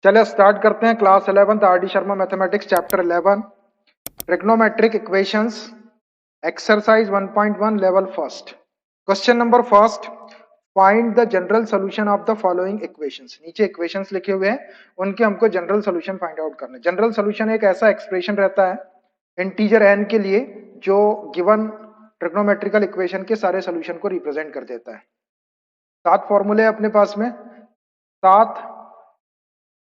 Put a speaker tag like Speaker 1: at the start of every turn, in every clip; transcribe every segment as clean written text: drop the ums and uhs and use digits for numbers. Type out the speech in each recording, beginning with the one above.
Speaker 1: चलिए स्टार्ट करते हैं class 11 R D Sharma mathematics chapter 11 trigonometric equations exercise 1.1 level first. Question number first, find the general solution of the following equations. नीचे equations लिखे हुए हैं, उनके हमको जनरल सॉल्यूशन फाइंड आउट करना है। जनरल सॉल्यूशन एक ऐसा एक्सप्रेशन रहता है इंटीजर n के लिए जो गिवन ट्रिग्नोमेट्रिकल इक्वेशन के सारे सॉल्यूशन को रिप्रेजेंट कर देता है। 7 फॉर्मूले अपने पास में, 7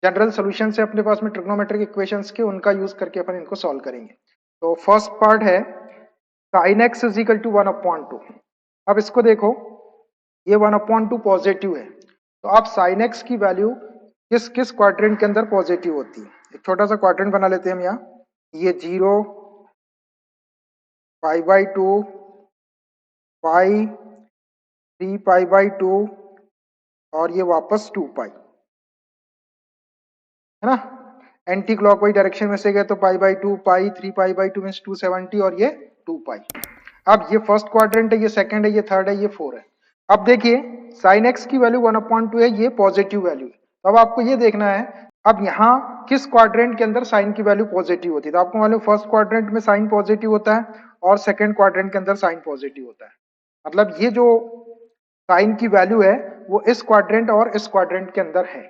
Speaker 1: जनरल सॉल्यूशन से अपने पास में ट्रिग्नोमेट्रिक इक्वेशंस के, उनका यूज करके अपन इनको सॉल्व करेंगे। तो फर्स्ट पार्ट है sine x is equal to 1/2। अब इसको देखो, ये 1/2 पॉजिटिव है, तो आप साइन एक्स की वैल्यू किस किस क्वाड्रेंट के अंदर पॉजिटिव होती है। एक छोटा सा क्वाड्रेंट बना लेते हैं हम यहाँ, ये 0, π/2, पाई, 3π/2 और ये वापस 2π, है ना। एंटी क्लॉकवाइज डायरेक्शन में से गए तो π/2, पाई, 3π/2 मींस 270 और ये 2π। अब ये फर्स्ट क्वाड्रेंट है, ये सेकंड है, ये थर्ड है, ये 4 है। अब देखिए साइन एक्स की वैल्यू 1/2 है, ये पॉजिटिव वैल्यू है। तो अब आपको ये देखना है अब यहाँ किस क्वाड्रेंट के अंदर साइन की वैल्यू पॉजिटिव होती है। तो आपको मालूम फर्स्ट क्वाड्रेंट में साइन पॉजिटिव होता है और सेकंड क्वाड्रेंट के अंदर साइन पॉजिटिव होता है। मतलब ये जो साइन की वैल्यू है वो इस क्वाड्रेंट और इस क्वाड्रेंट के अंदर है।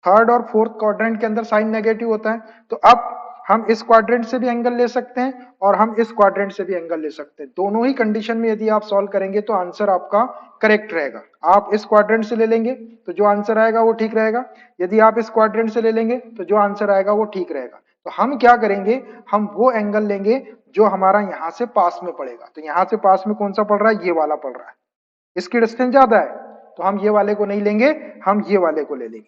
Speaker 1: थर्ड और फोर्थ क्वाड्रेंट के अंदर साइन नेगेटिव होता है। तो अब हम इस क्वाड्रेंट से भी एंगल ले सकते हैं और हम इस क्वाड्रेंट से भी एंगल ले सकते हैं। दोनों ही कंडीशन में यदि आप सॉल्व करेंगे तो आंसर आपका करेक्ट रहेगा। आप इस क्वाड्रेंट से ले लेंगे तो जो आंसर आएगा वो ठीक रहेगा, यदि आप इस क्वाड्रेंट से ले लेंगे तो जो आंसर आएगा वो ठीक रहेगा। तो हम क्या करेंगे, हम वो एंगल लेंगे जो हमारा यहां से पास में पड़ेगा। तो यहां से पास में कौन सा पड़ रहा है, ये वाला पड़ रहा है, इसकी डिस्टेंस ज्यादा है, तो हम ये वाले को नहीं लेंगे, हम ये वाले को ले लेंगे,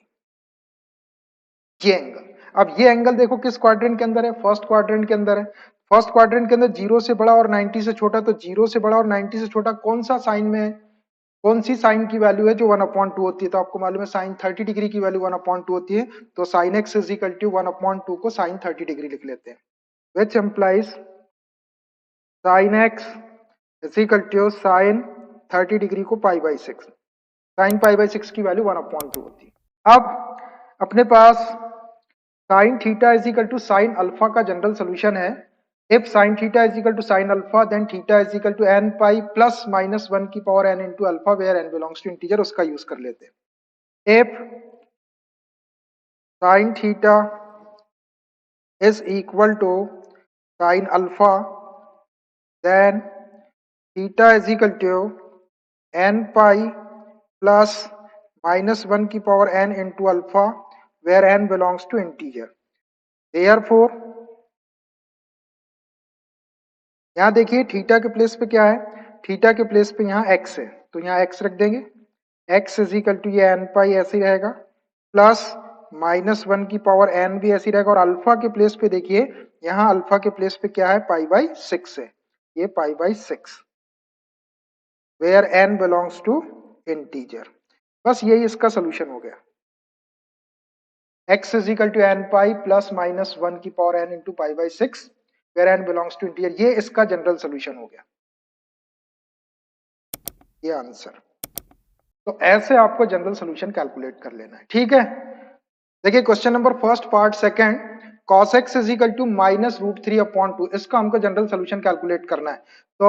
Speaker 1: ये एंगल। अब ये एंगल देखो किस क्वाड्रेंट के अंदर है, फर्स्ट क्वाड्रेंट के अंदर है। फर्स्ट क्वाड्रेंट के अंदर 0 से बड़ा और 90 से छोटा, तो 0 से बड़ा और 90 से छोटा कौन सा साइन में है, कौन सी साइन की वैल्यू है जो 1/2 होती है। तो आपको मालूम है साइन 30 डिग्री की वैल्यू 1/2 होती है। तो sine x is equal to 1/2 को साइन 30 डिग्री लिख लेते हैं, which implies sine x is equal to sine 30 degree को π/6। साइन π/6 की वैल्यू 1/2 होती है। अब अपने पास sine theta is equal to sine alpha का जनरल सोल्यूशन है। If sine theta is equal to sine alpha then theta is equal to n pi plus minus 1 की power n into alpha, where n belongs to integer, उसका use कर लेते हैं। If sine theta is equal to sine alpha then theta is equal to n pi plus minus 1 की power n into alpha, where n belongs to integer. Therefore, यहां देखिए theta के place पे क्या है, थीटा के प्लेस पे यहाँ x है, तो यहाँ x रख देंगे। x इज इक्वल टू ये n पाई ऐसे ही रहेगा, प्लस माइनस 1 की पावर n भी ऐसी रहेगा। और अल्फा के प्लेस पे देखिए, यहाँ अल्फा के प्लेस पे क्या है, π/6 है, ये π/6, where n belongs to integer. बस यही इसका सोल्यूशन हो गया। x is equal to n pi plus minus 1 की power n into π/6, where n belongs to integer, ये इसका जनरल सोल्यूशन हो गया, ये आंसर। तो ऐसे आपको जनरल सोल्यूशन कैलकुलेट कर लेना है, ठीक है। देखिए question number first part second, cos x is equal to -√3/2, इसका हमको जनरल सोल्यूशन कैलकुलेट करना है। तो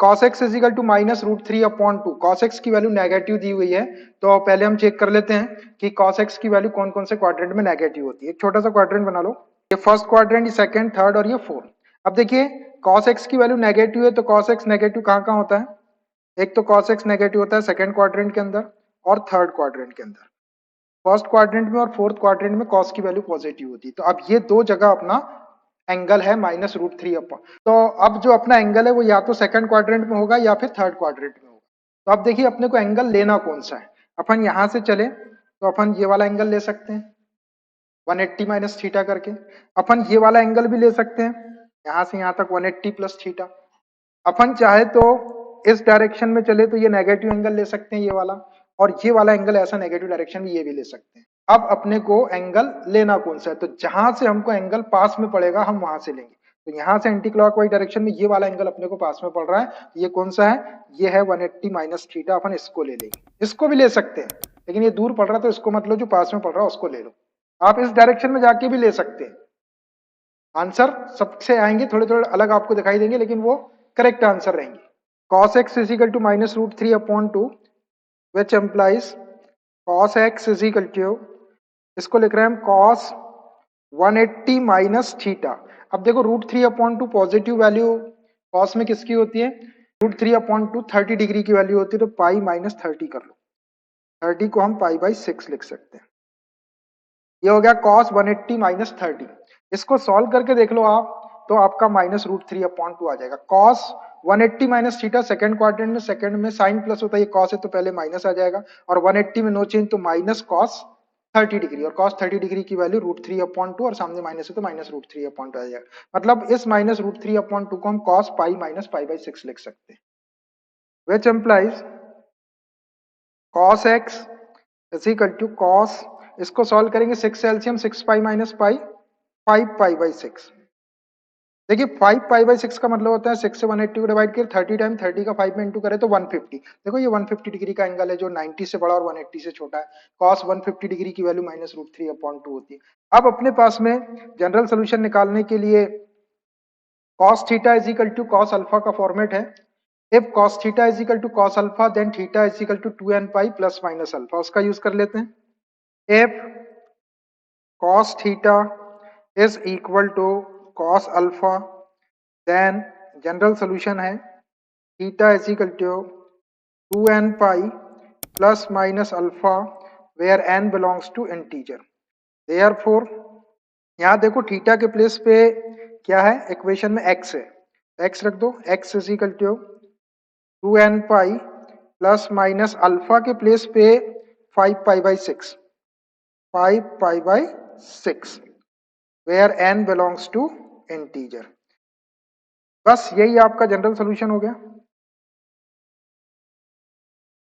Speaker 1: cos x is equal to -√3/2, cos x की वैल्यू नेगेटिव दी हुई है, तो पहले हम चेक कर लेते हैं कि cos x की वैल्यू कौन कौन से क्वाड्रेंट में नेगेटिव होती है। एक छोटा सा क्वाड्रेंट बना लो, ये फर्स्ट क्वाड्रेंट, ये सेकंड, थर्ड और ये फोर्थ। अब देखिए cos x की वैल्यू नेगेटिव है, तो cos x नेगेटिव कहाँ कहाँ होता है, एक तो cos x नेगेटिव होता है सेकंड क्वाड्रेंट के अंदर और थर्ड क्वाड्रेंट के अंदर। फर्स्ट क्वाड्रेंट में और फोर्थ क्वाड्रेंट में cos की वैल्यू पॉजिटिव होती है। तो अब ये दो जगह अपना एंगल है -√3/, तो अब जो अपना एंगल है वो या तो सेकंड क्वाड्रेंट में होगा या फिर थर्ड क्वाड्रेंट में होगा। तो अब देखिए अपने को एंगल लेना कौन सा है, अपन यहां से चले तो अपन ये वाला एंगल ले सकते हैं 180 माइनस थीटा करके। अपन ये वाला एंगल भी ले सकते हैं, यहां से यहां तक 180 प्लस थीटा। अपन चाहे तो इस डायरेक्शन में चले तो ये नेगेटिव एंगल ले सकते हैं ये वाला, और ये वाला एंगल ऐसा नेगेटिव डायरेक्शन में ये भी ले सकते हैं। अब अपने को एंगल लेना कौन सा है, तो जहां से हमको एंगल पास में पड़ेगा हम वहां से लेंगे। तो यहां से एंटी क्लॉकवाइज डायरेक्शन में ये वाला एंगल अपने को पास में पड़ रहा है, ये कौन सा है, ये है 180 माइनस थीटा। अपन इसको ले लेंगे, इसको भी ले सकते हैं लेकिन ये दूर पड़ रहा है तो इसको मत लो, जो पास में पड़ रहा है उसको ले लो। आप इस डायरेक्शन में जाके भी ले सकते हैं, आंसर सबसे आएंगे थोड़े थोड़े अलग आपको दिखाई देंगे, लेकिन वो करेक्ट आंसर रहेंगे। cos x is equal to minus root three upon two, which implies cos x is equal to, इसको लिख रहे हैं हम cos 180 माइनस थीटा। अब देखो root three upon two positive value cos में किसकी होती है, root three upon two 30 degree की वैल्यू होती है, तो पाई माइनस 30 कर लो, 30 को हम पाई बाई 6 लिख सकते हैं। ये हो गया cos 180 माइनस 30। इसको सॉल्व करके देख लो आप, तो आपका minus root three upon two आ जाएगा। cos 180 minus theta second quadrant में, सेकंड में साइन प्लस होता है, ये cos है तो पहले माइनस आ जाएगा, और 180 में नो चेंज तो माइनस cos 30 डिग्री, और cos 30 डिग्री की value root three upon two, और सामने माइनस है तो minus root three upon two आ जाएगा। मतलब इस minus root three upon two को हम cos pi minus pi by 6 लिख सकते हैं, which implies cos x is equal to cos, इसको सॉल्व करेंगे 6 से LCM 6 pi minus pi 5 pi by 6। देखिए 5 पाई बाई 6 का मतलब होता है 6 से 180 को डिवाइड कर 30 टाइम 30 का 5 में इंटू करे तो 150। देखो ये 150 डिग्री का एंगल है जो 90 से बड़ा और 180 से छोटा है। cos 150 डिग्री की value minus root three upon two होती है। अब अपने पास में जनरल सोल्यूशन निकालने के लिए cos theta is equal to cos alpha का फॉर्मेट है। If cos theta is equal to cos alpha then theta is equal to 2n pi plus minus alpha, उसका यूज कर लेते हैं। If cos theta is equal to cos alpha, then general solution है theta is equal to 2n pi plus minus alpha where n belongs to integer। therefore यहाँ देखो theta के place पे क्या है, इक्वेशन में x है, x रख दो, x is equal to 2n pi plus minus alpha के प्लेस पे 5 पाई by 6, 5 pi by 6 where n belongs to integer। बस यही आपका जनरल सोल्यूशन हो गया,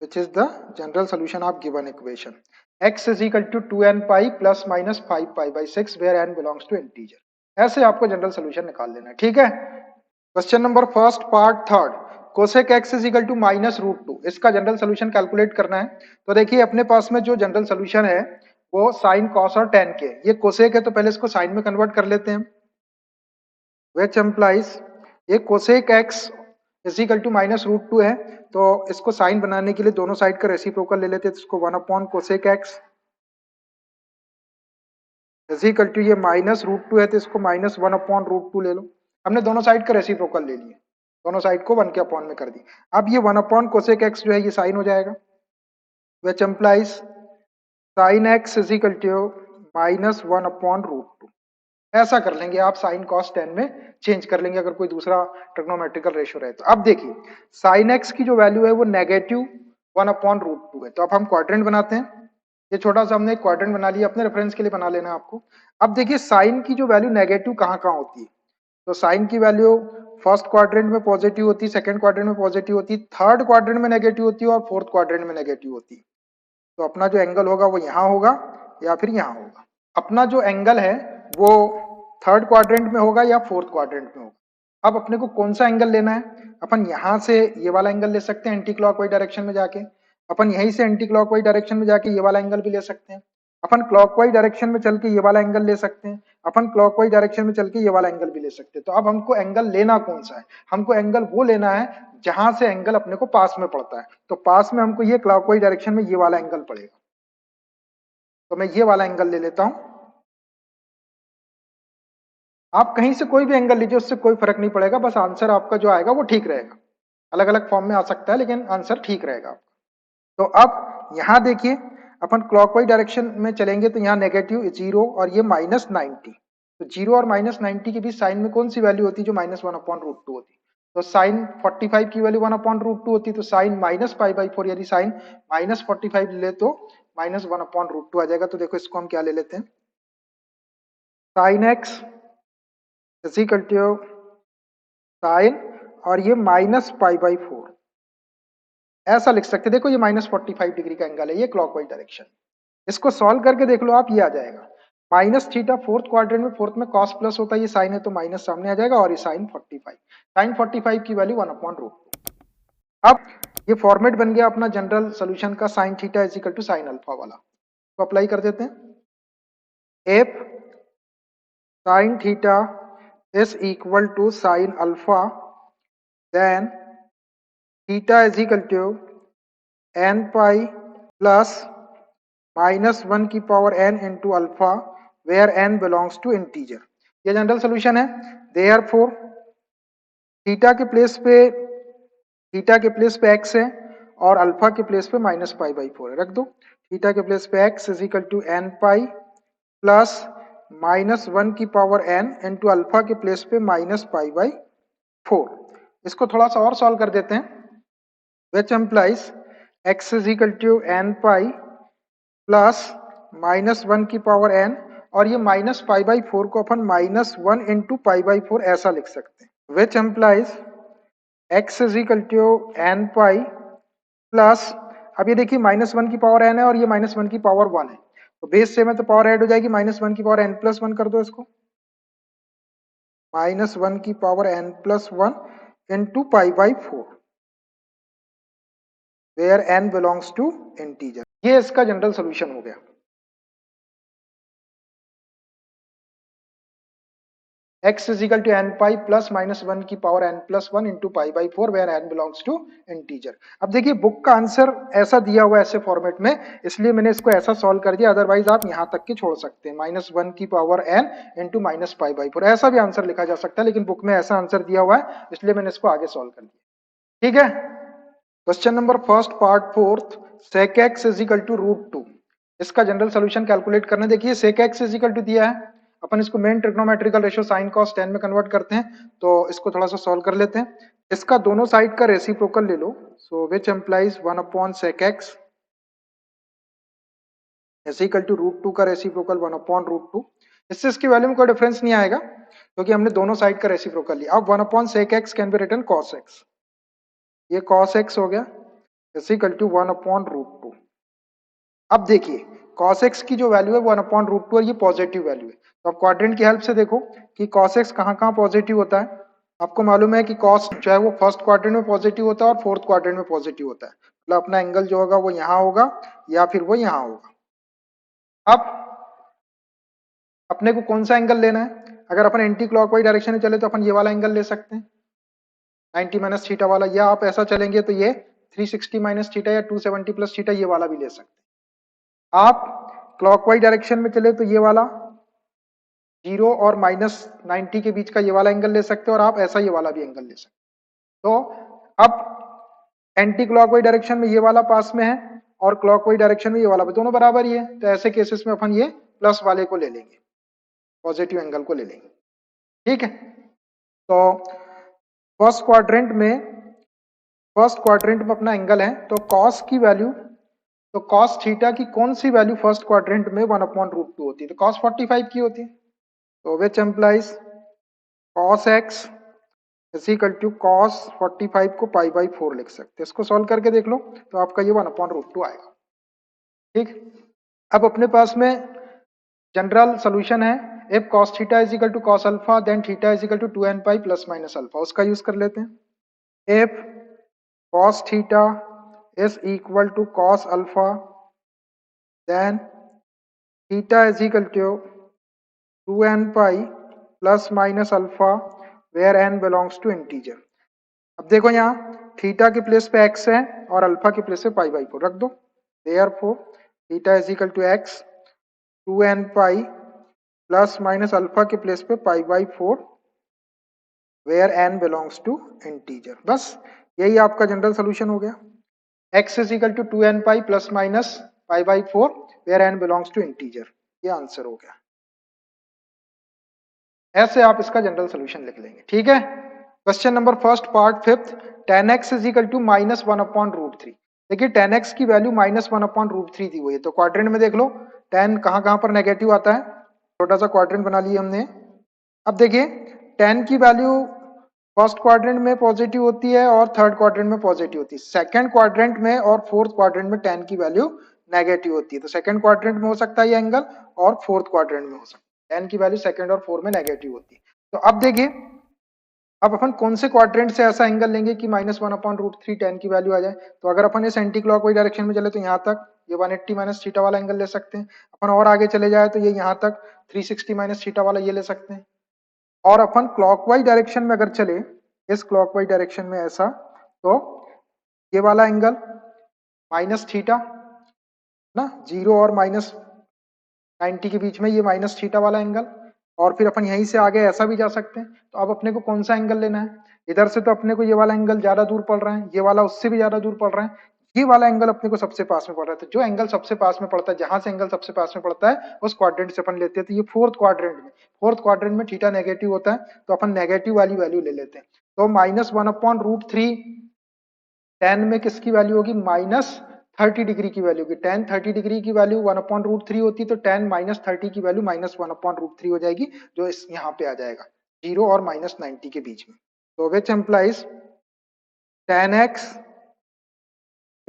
Speaker 1: which is the general solution of given equation। x is equal to 2n pi plus minus 5 pi by 6 where n belongs to integer। ऐसे आपको general solution निकाल लेना है, ठीक है। Question number first part third, cosec x is equal to minus root two, इसका general solution calculate करना है। तो देखिए अपने पास में जो जनरल सोल्यूशन है वो साइन कॉस और टेन के, ये कोसेक है तो पहले इसको साइन में कन्वर्ट कर लेते हैं, which implies ये cosec x is equal to minus root two है, तो इसको साइन बनाने के लिए दोनों साइड का रेसिप्रोकल ले लेते हैं, तो इसको 1 upon cosec x is equal to, ये माइनस रूट टू है तो इसको माइनस 1 अपॉन रूट टू ले लो। हमने दोनों साइड का रेसिप्रोकल ले लिए, दोनों साइड को 1 के अपॉन में कर दी। अब ये 1 अपॉन कोसेक x जो है ये साइन हो जाएगा, which implies sine x is equal to minus 1 upon root two. ऐसा कर लेंगे आप, साइन कॉस टेन में चेंज कर लेंगे अगर कोई दूसरा ट्रिग्नोमेट्रिकल रेशियो रहे तो। अब देखिए साइन एक्स की जो वैल्यू है वो नेगेटिव 1 अपॉन रूट टू है, तो अब हम क्वाड्रेंट बनाते हैं। ये छोटा सा हमने क्वाड्रेंट बना लिया, अपने रेफरेंस के लिए बना लेना आपको। अब देखिए साइन की जो वैल्यू नेगेटिव कहाँ कहाँ होती है, तो साइन की वैल्यू फर्स्ट क्वाड्रेंट में पॉजिटिव होती है, सेकंड क्वाड्रेंट में पॉजिटिव होती है, थर्ड क्वाड्रेंट में नेगेटिव होती है, और फोर्थ क्वाड्रेंट में नेगेटिव होती है। तो अपना जो एंगल होगा वो यहाँ होगा या फिर यहाँ होगा। अपना जो एंगल है वो थर्ड क्वाड्रेंट में होगा या फोर्थ क्वाड्रेंट में होगा। अब अपने को कौन सा एंगल लेना है, अपन यहाँ से ये वाला एंगल ले सकते हैं एंटी क्लॉकवाइज डायरेक्शन में जाके, अपन यहीं से एंटी क्लॉकवाइज डायरेक्शन में जाके ये वाला एंगल भी ले सकते हैं, अपन क्लॉकवाइज डायरेक्शन में चल के ये वाला एंगल ले सकते हैं, अपन क्लॉकवाइज डायरेक्शन में चल के ये वाला एंगल भी ले सकते हैं। तो अब हमको एंगल लेना कौन सा है, हमको एंगल वो लेना है जहां से एंगल अपने को पास में पड़ता है। तो पास में हमको ये क्लॉकवाइज डायरेक्शन में ये वाला एंगल पड़ेगा, तो मैं ये वाला एंगल ले लेता हूं। आप कहीं से कोई भी एंगल लीजिए, उससे कोई फर्क नहीं पड़ेगा, बस आंसर आपका जो आएगा वो ठीक रहेगा। अलग अलग फॉर्म में आ सकता है लेकिन आंसर ठीक रहेगा आपका। तो अब यहां देखिए अपन क्लॉकवाइज डायरेक्शन में चलेंगे तो यहाँ नेगेटिव 0 और ये माइनस 90, तो 0 और माइनस 90 के बीच साइन में कौन सी वैल्यू होती है, जो माइनस 1 अपॉन रूट टू होती है। तो साइन 45 की वैल्यू 1 अपॉन रूट टू होती है, तो साइन माइनस पाई बाई 4, यदि साइन माइनस 45 ले तो माइनस 1 अपॉन रूट टू आ जाएगा। तो देखो इसको हम क्या ले लेते हैं, sine x is equal to sine और ये माइनस पाई बाई 4, ऐसा लिख सकते हैं। देखो ये माइनस 45 डिग्री का एंगल है, ये क्लॉकवाइज डायरेक्शन। इसको सॉल्व करके देख लो आप, ये आ जाएगा माइनस थीटा फोर्थ क्वाड्रेंट में, फोर्थ में कॉस प्लस होता है, ये साइन है तो माइनस सामने आ जाएगा, और ये साइन 45, साइन 45 की वैल्यू 1 अपॉन रूट टू। अब ये फॉर्मेट बन गया अपना जनरल सोल्यूशन का, sine theta is equal to sine alpha वाला, तो अप्लाई कर देते हैं। if sin theta is equal to sin alpha, then theta is equal to n pi plus minus one की power n into alpha where n belongs to integer. ये general solution है। Therefore theta के place पे x है और alpha के place पे minus pi by 4 है। रख दो थीटा के प्लेस पे x is equal to n pi plus minus one की पावर n इंटू अल्फा के प्लेस पे माइनस पाई बाई 4। इसको थोड़ा सा और सॉल्व कर देते हैं, which implies x is equal to n pi plus minus one की पावर n, और ये माइनस पाई बाई 4 को अपन minus one into pi by 4 ऐसा लिख सकते हैं, which implies x is equal to n pi plus, अब ये देखिए माइनस वन की पावर n है और ये माइनस वन की पावर 1 है, तो बेस सेम है तो पावर ऐड हो जाएगी, माइनस वन की पावर n प्लस वन कर दो इसको, माइनस वन की power n plus one into pi by 4 where n belongs to integer. ये इसका जनरल सोल्यूशन हो गया। x is equal to N pi plus minus one की power n plus one into pi by 4 where n belongs to integer. अब देखिए book का answer ऐसा दिया हुआ है ऐसे फॉर्मेट में, इसलिए मैंने इसको ऐसा सॉल्व कर दिया, अदरवाइज आप यहां तक के छोड़ सकते हैं, माइनस वन की power n into minus pi by 4 ऐसा भी आंसर लिखा जा सकता है, लेकिन बुक में ऐसा आंसर दिया हुआ है इसलिए मैंने इसको आगे सॉल्व कर दिया। ठीक है, question number first part fourth, sec x is equal to root two. इसका जनरल सोल्यूशन कैलकुलेट करना, देखिए sec x is equal to दिया है, अपन इसको main trigonometrical ratio sine cos tan में कन्वर्ट करते हैं, तो इसको थोड़ा सा सॉल्व कर लेते हैं। इसका दोनों साइड का रेसिप्रोकल ले लो, so which implies one upon sec x is equal to root two का reciprocal one upon root two. इससे इसकी वैल्यू में कोई डिफरेंस नहीं आएगा क्योंकि हमने दोनों साइड का रेसिप्रोकल लिया। अब one upon sec x can be written cos x, ये cos x हो गया is equal to one upon root two. अब देखिए cos x की जो वैल्यू है वन अपॉन रूट टू और ये पॉजिटिव वैल्यू है, तो आप क्वाड्रेंट की हेल्प से देखो कि cos x कहाँ कहाँ पॉजिटिव होता है। आपको मालूम है कि cos जो है वो फर्स्ट क्वाड्रेंट में पॉजिटिव होता है और फोर्थ क्वाड्रेंट में पॉजिटिव होता है, मतलब अपना एंगल जो होगा वो यहाँ होगा या फिर वो यहाँ होगा। अब अपने को कौन सा एंगल लेना है, अगर अपन एंटी क्लॉकवाइज डायरेक्शन में चले तो अपन ये वाला एंगल ले सकते हैं 90 माइनस थीटा वाला, या आप ऐसा चलेंगे तो ये 360 माइनस थीटा या 270 प्लस थीटा ये वाला भी ले सकते हैं। आप क्लॉकवाइज डायरेक्शन में चले तो ये वाला 0 और माइनस 90 के बीच का ये वाला एंगल ले सकते हैं, और आप ऐसा ये वाला भी एंगल ले सकते हैं। तो अब एंटी क्लॉकवाइज डायरेक्शन में ये वाला पास में है और क्लॉकवाइज डायरेक्शन में ये वाला भी, दोनों बराबर ही है, तो ऐसे केसेस में अपन ये प्लस वाले को ले लेंगे, पॉजिटिव एंगल को ले लेंगे। ठीक है, तो फर्स्ट क्वाड्रेंट में अपना एंगल है, तो कॉस की वैल्यू, तो कॉस थीटा की कौन सी वैल्यू फर्स्ट क्वाड्रेंट में वन अपॉन रूट टू होती है, तो कॉस 45 की होती है, तो which implies cos x is equal to cos 45 को पाई बाई 4 लिख सकते हैं। इसको सॉल्व करके देख लो तो आपका ये वन अपॉन रूट टू आएगा। ठीक, अब अपने पास में जनरल सोल्यूशन है, if cos theta is equal to cos alpha then theta is equal to 2n pi plus minus alpha, उसका यूज कर लेते हैं। If cos theta is equal to cos alpha then theta is equal to 2n pi plus minus alpha where n belongs to integer. अब देखो यहाँ theta के place पे x है और अल्फा के प्लेस पे पाई बाई 4 रख दो, therefore theta is equal to x 2n pi plus minus alpha के प्लेस पे pi by 4 where n belongs to integer. बस यही आपका जनरल सोल्यूशन हो गया, x is equal to 2n pi plus minus pi by 4 where n belongs to integer, ये answer हो गया। ऐसे आप इसका जनरल सोल्यूशन लिख लेंगे। ठीक है, question number first part fifth, tan x is equal to minus one upon root three. देखिए tan x की value minus one upon root three दी हुई है, तो क्वाड्रेंट में देख लो tan कहाँ कहाँ पर नेगेटिव आता है, छोटा सा क्वाड्रेंट बना लिया हमने। अब देखिए tan की वैल्यू फर्स्ट क्वाड्रेंट में पॉजिटिव होती है और थर्ड क्वाड्रेंट में पॉजिटिव होती है, सेकंड क्वाड्रेंट में और फोर्थ क्वाड्रेंट में tan की वैल्यू नेगेटिव होती है, तो सेकंड क्वाड्रेंट में हो सकता है ये एंगल और फोर्थ क्वाड्रेंट में हो सकता है, tan की वैल्यू सेकंड और फोर्थ में नेगेटिव होती है। तो अब देखिए अब अपन कौन से क्वाड्रेंट से ऐसा एंगल लेंगे कि minus one upon root three tan की वैल्यू आ जाए, तो अगर अपन इस एंटी क्लॉकवाइज डायरेक्शन में चले तो यहाँ तक, ये 180 माइनस थीटा वाला एंगल ले सकते हैं। अपन और आगे चले जाए तो ये यहाँ तक 360 माइनस थीटा वाला ये ले सकते हैं। और अपन क्लॉकवाइज डायरेक्शन में अगर चले, इस क्लॉकवाइज डायरेक्शन में ऐसा, तो ये वाला एंगल माइनस थीटा ना, 0 और माइनस 90 के बीच में ये माइनस थीटा वाला एंगल, और फिर अपन यहीं से आगे ऐसा भी जा सकते हैं। तो अब अपने को कौन सा एंगल लेना है? इधर से तो अपने को ये वाला एंगल ज्यादा दूर पड़ रहा है, ये वाला उससे भी ज्यादा दूर पड़ रहा है, ये वाला एंगल अपने को सबसे पास में पड़ रहा है। तो जो एंगल सबसे पास में पड़ता है, जहां से एंगल सबसे पास में पड़ता है उस क्वाड्रेंट से अपन लेते हैं। तो ये फोर्थ क्वाड्रेंट में थीटा नेगेटिव होता है, तो अपन नेगेटिव वाली वैल्यू ले लेते हैं। तो -1/√3 tan में किसकी वैल्यू होगी? -30 डिग्री की वैल्यू होगी। tan 30 डिग्री की वैल्यू 1/√3 होती है, तो tan -30 की वैल्यू -1/√3 हो जाएगी, जो इस यहाँ पे आ जाएगा 0 और -90 के बीच में। तो which implies tan x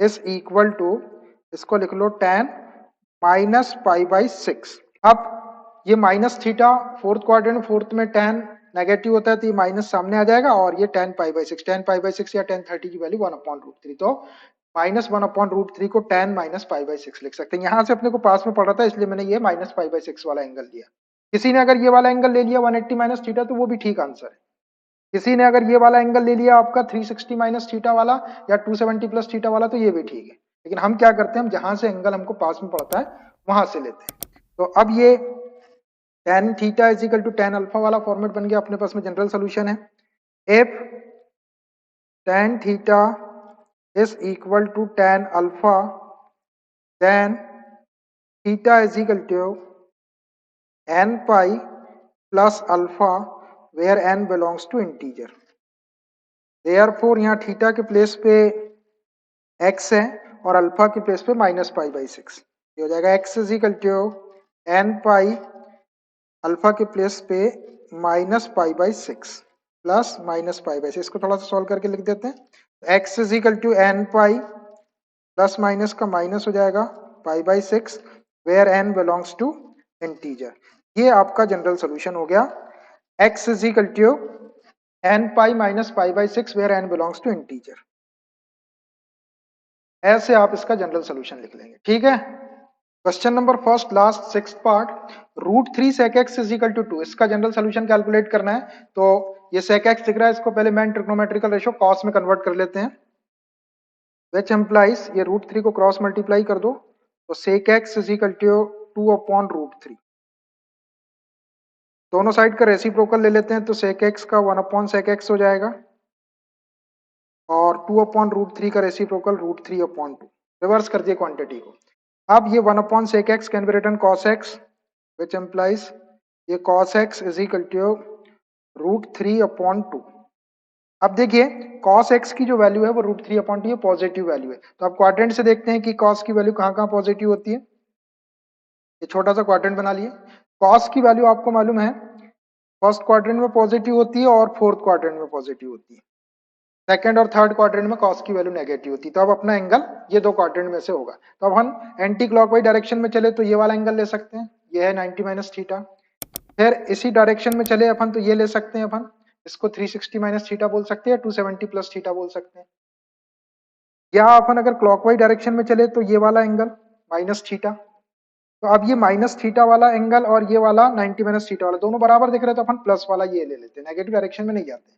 Speaker 1: is equal to, इसको लिख लो tan -π/6। अब ये माइनस थीटा फोर्थ क्वाड्रेंट, फोर्थ में tan नेगेटिव होता है, तो ये माइनस सामने आ जाएगा, और ये tan π/6 या tan 30 की वैल्यू 1/√3, तो -1/√3 को tan -π/6 लिख सकते हैं। यहां से अपने को पास में पड़ रहा था, इसलिए मैंने ये -π/6 वाला एंगल लिया। किसी ने अगर ये वाला एंगल ले लिया 180 माइनस थीटा, तो वो भी ठीक आंसर है। किसी ने अगर ये वाला एंगल ले लिया आपका 360 माइनस थीटा वाला या 270 प्लस थीटा वाला, तो ये भी ठीक है। लेकिन हम क्या करते हैं, हम जहां से एंगल हमको पास में पड़ता है वहां से लेते हैं। तो अब ये tan theta is equal to tan alpha वाला फॉर्मेट बन गया। अपने पास में जनरल सोल्यूशन है, if tan theta is equal to tan alpha, then theta is equal to n pi plus alpha where n belongs to integer. Therefore यहाँ theta के place पे x है और अल्फा के प्लेस पे -π/6, ये हो जाएगा x is equal to n pi, alpha के प्लेस पे -π/6 प्लस -π/6। इसको थोड़ा सा सॉल्व करके लिख देते हैं। x is equal to n pi, plus minus का माइनस हो जाएगा π/6 where n belongs to integer. ये आपका जनरल सोल्यूशन हो गया, x is equal to n pi minus π/6 where n belongs to integer. ऐसे आप इसका जनरल सोल्यूशन लिख लेंगे, ठीक है। Question number first last six part, √3 sec x is equal to 2, इसका जनरल सोल्यूशन कैलकुलेट करना है। तो ये sec x दिख रहा है, इसको पहले मेन ट्रिग्नोमेट्रिकल रेशियो cos में कन्वर्ट कर लेते हैं, which implies ये √3 को क्रॉस मल्टीप्लाई कर दो, तो sec x is equal to 2/√3। दोनों साइड का रेसिप्रोकल ले लेते हैं, तो sec x का 1/sec x हो जाएगा, और 2/√3 का रेसिप्रोकल √3/2। रिवर्स कर दिए क्वांटिटी को। अब ये 1/sec x can be written cos x, which implies ये cos x is equal to √3/2। अब देखिए cos x की जो वैल्यू है वो √3/2, ये पॉजिटिव वैल्यू है। तो अब क्वाड्रेंट से देखते हैं कि cos की वैल्यू कहाँ कहाँ पॉजिटिव होती है। ये छोटा सा क्वाड्रेंट बना लिए। cos की वैल्यू आपको मालूम है फर्स्ट क्वाड्रेंट में पॉजिटिव होती है और फोर्थ क्वाड्रेंट में पॉजिटिव होती है। सेकंड और थर्ड क्वाड्रेंट में cos की वैल्यू नेगेटिव होती है। तो अब अपना एंगल ये दो क्वाड्रेंट में से होगा। तो अब हम एंटी क्लॉकवाइज डायरेक्शन में चले तो ये वाला एंगल ले सकते हैं, ये है 90 माइनस थीटा। फिर इसी डायरेक्शन में चले अपन तो ये ले सकते हैं, अपन इसको 360 माइनस थीटा बोल सकते हैं, 270 प्लस थीटा बोल सकते हैं। या अपन अगर क्लॉकवाइज डायरेक्शन में चले तो ये वाला एंगल माइनस थीटा। तो अब ये माइनस थीटा वाला एंगल और ये वाला 90 माइनस थीटा वाला दोनों बराबर दिख रहे हैं, तो अपन प्लस वाला ये ले लेते हैं। नेगेटिव डायरेक्शन में नहीं जाते,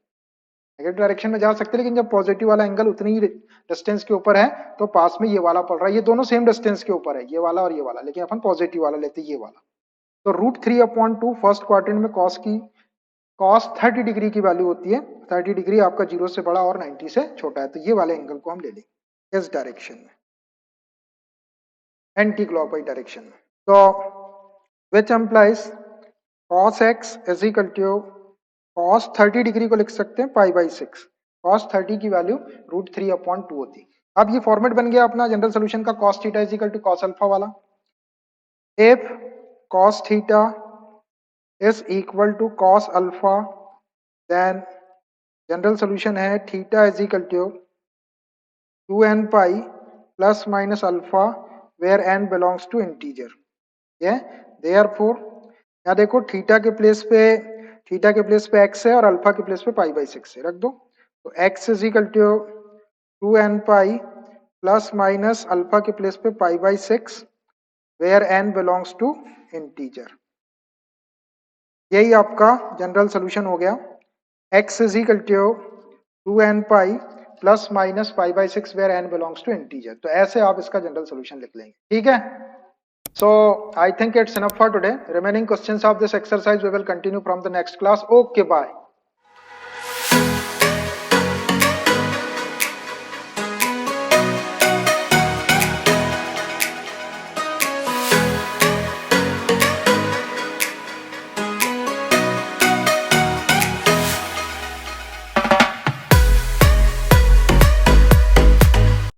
Speaker 1: नेगेटिव डायरेक्शन में जा सकते हैं, लेकिन जब पॉजिटिव वाला एंगल उतनी ही डिस्टेंस के ऊपर है तो पास में ये वाला पड़ रहा है। ये दोनों सेम डिस्टेंस के ऊपर है, ये वाला और ये वाला, लेकिन अपन पॉजिटिव वाला लेते हैं, ये वाला। तो √3/2 फर्स्ट क्वाड्रेंट में cos 30 डिग्री की वैल्यू होती है। 30 डिग्री आपका 0 से बड़ा और 90 से छोटा है, तो ये वाले एंगल को हम ले लेंगे इस डायरेक्शन में, एंटी क्लॉकवाइज डायरेक्शन में। तो which implies cos x is equal to cos 30 degree को लिख सकते हैं π/6। cos 30 की वैल्यू √3/2 होती है। अब ये फॉर्मेट बन गया अपना जनरल सोल्यूशन का, cos theta is equal to cos alpha वाला। If cos theta is equal to cos alpha, then general solution है theta is equal to 2n pi plus minus alpha where n belongs to integer. ये therefore यहाँ देखो theta के place पे x है और alpha के प्लेस पे π/6 है, रख दो। तो x is equal to 2n pi plus minus alpha के प्लेस पे pi by 6 where n belongs to integer. यही आपका जनरल सोल्यूशन हो गया। x is equal to 2n pi plus minus pi by 6 where n belongs to integer. तो ऐसे आप इसका जनरल सोल्यूशन लिख लेंगे, ठीक है। So I think it's enough for today. Remaining questions of this exercise we will continue from the next class. Okay, bye.